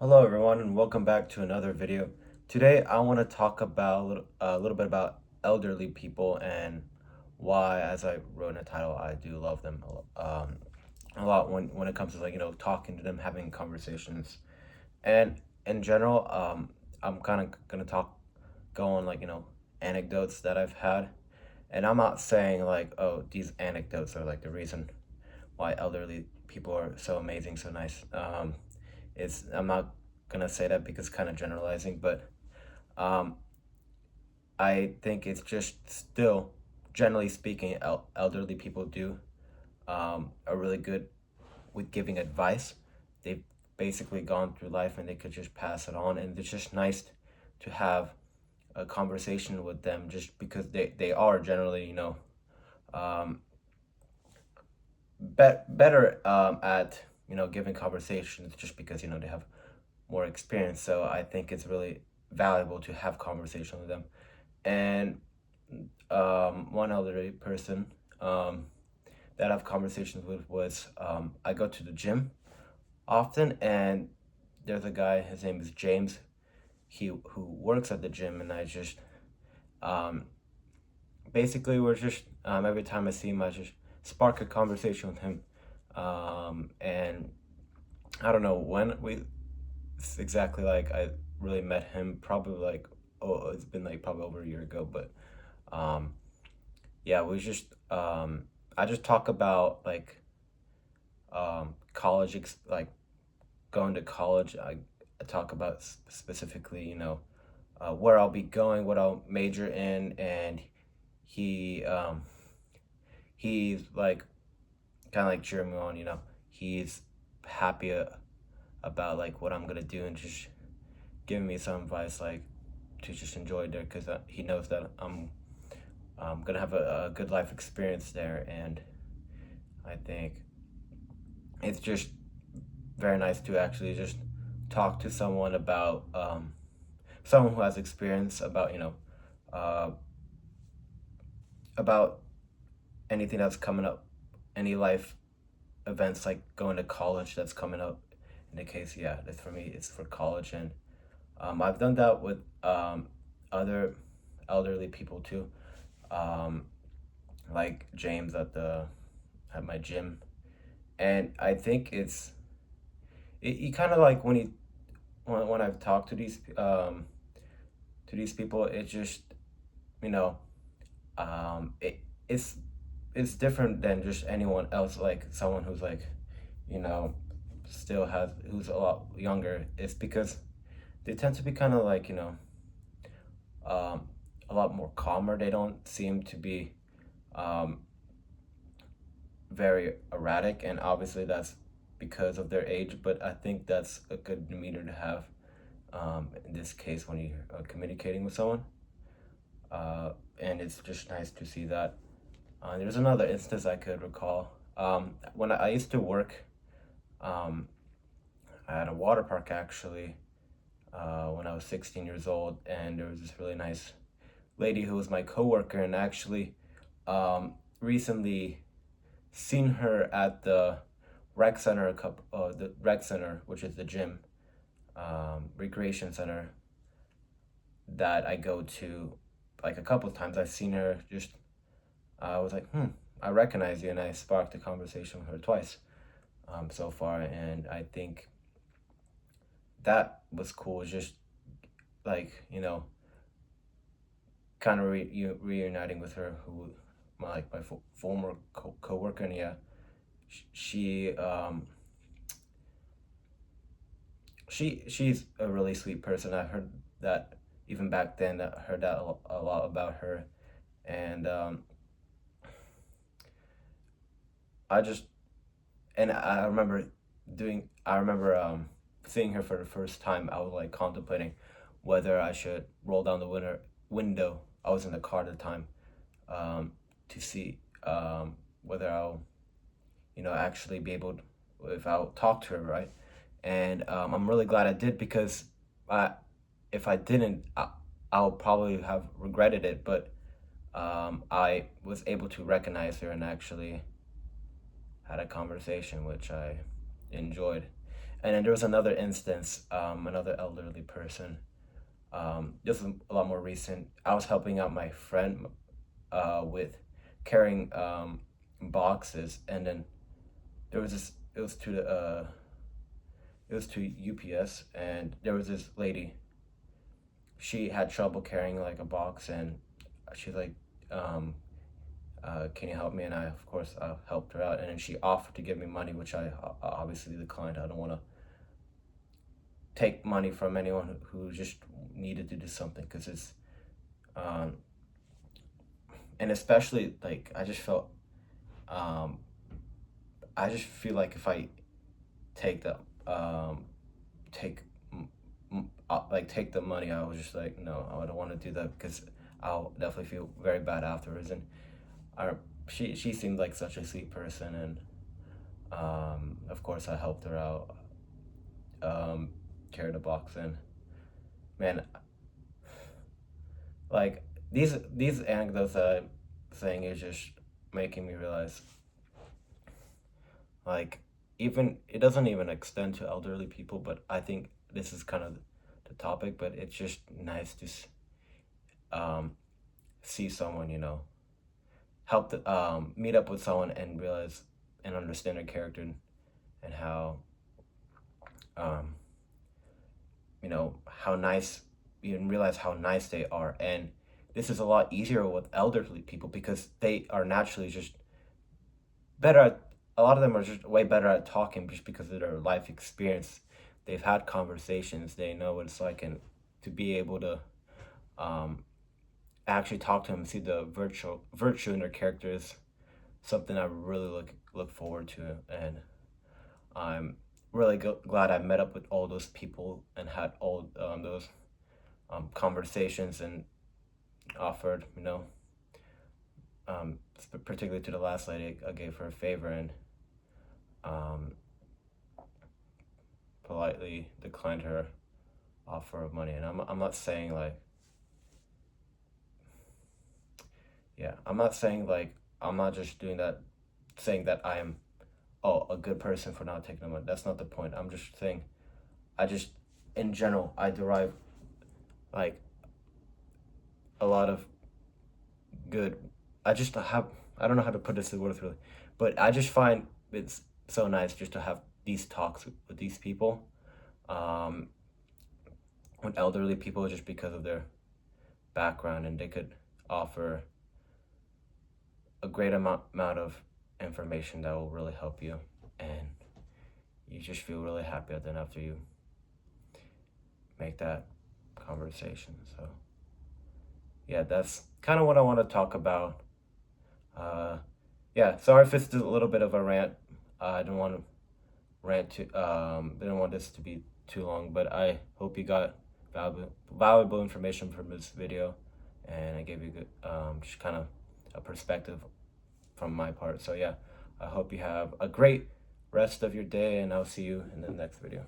Hello everyone and welcome back to another video. Today I want to talk about a little bit about elderly people and why, as I wrote in the title, I do love them a lot when it comes to talking to them, having conversations, and in general, I'm kind of gonna go on anecdotes that I've had, and I'm not saying like, oh, these anecdotes are like the reason why elderly people are so amazing, so nice. It's I'm not gonna say that because it's kind of generalizing, but um, I think it's just still, generally speaking, elderly people do are really good with giving advice. They've basically gone through life and they could just pass it on, and it's just nice to have a conversation with them just because they are generally um, better at giving conversations just because they have more experience. So I think it's really valuable to have conversation with them. And one elderly person that I have conversations with was I go to the gym often, and there's a guy. His name is James. He who works at the gym, and I just um, basically we're just every time I see him, I just spark a conversation with him. And I don't know when we it's exactly like I really met him. Probably like, oh, it's been like probably over a year ago, but um, yeah, we just I just talk about like college, like going to college. I talk about specifically, where I'll be going, what I'll major in, and he he's like kind of like cheering me on. He's happy about like what I'm gonna do and just giving me some advice like to just enjoy there because he knows that I'm gonna have a good life experience there, and I think it's just very nice to actually just talk to someone about someone who has experience about uh, about anything that's coming up, any life events like going to college that's coming up. In the case, yeah, that's for me. It's for college, and I've done that with other elderly people too, um, like James at my gym, and I think you kind of like when I've talked to these people, it just you know it it's it's different than just anyone else, like someone who's like you know still has who's a lot younger. It's because they tend to be kind of like um, a lot more calmer. They don't seem to be um, very erratic, and obviously that's because of their age. But I think that's a good demeanor to have in this case when you're communicating with someone. And it's just nice to see that. There's another instance I could recall. When I used to work um, at a water park actually when I was 16 years old, and there was this really nice lady who was my coworker, and actually recently seen her at the the rec center, which is the gym, recreation center that I go to like a couple of times. I've seen her just, I was like, I recognize you, and I sparked a conversation with her twice so far, and I think that was cool. Just like, kind of reuniting with her, who my former coworker, and yeah, she she's a really sweet person. I heard that even back then. I heard that a lot about her, and I just and I remember seeing her for the first time. I was like contemplating whether I should roll down the window. I was in the car at the time, to see whether I'll actually be able to, if I'll talk to her, right? And I'm really glad I did because I, if I didn't, I'll probably have regretted it. But I was able to recognize her and actually had a conversation, which I enjoyed. And then there was another instance, another elderly person. This was a lot more recent. I was helping out my friend with carrying boxes, and then there was this. It was to UPS, and there was this lady. She had trouble carrying like a box, and she's like, "Can you help me?" And I, of course, helped her out, and then she offered to give me money, which I obviously declined. I don't want to take money from anyone who just needed to do something, because it's um, and especially like um, I just feel like if I take the take like take the money, I was just like, no, I don't want to do that, because I'll definitely feel very bad afterwards. And our she seemed like such a sweet person, and of course I helped her out, um, carry the box in. Man, like these anecdotes that I'm saying is just making me realize, like, even it doesn't even extend to elderly people, but I think this is kind of the topic. But it's just nice to um, see someone, help meet up with someone and realize and understand their character, and how um, how nice, you realize how nice they are. And this is a lot easier with elderly people, because they are naturally just better at, a lot of them are just way better at talking, just because of their life experience. They've had conversations, they know what it's like, and to be able to um, actually talk to them, see the virtue in their characters, something I really look forward to. And I'm really glad I met up with all those people and had all those conversations, and offered, particularly to the last lady, I gave her a favor, and um, politely declined her offer of money. And I'm not saying like, yeah, I'm not saying like, I'm not just doing that, saying that I am, oh, a good person for not taking the money. That's not the point. I'm just saying, I just, in general, I derive like a lot of good. I just have, I don't know how to put this in words really, but I just find it's so nice just to have these talks with these people, um, with elderly people, just because of their background, and they could offer a great amount of information that will really help you, and you just feel really happy then after you make that conversation. So yeah, that's kind of what I want to talk about. Uh, yeah, sorry if it's a little bit of a rant. I didn't want to didn't want this to be too long, but I hope you got valuable information from this video, and I gave you good, just kind of a perspective from my part. So yeah, I hope you have a great rest of your day, and I'll see you in the next video.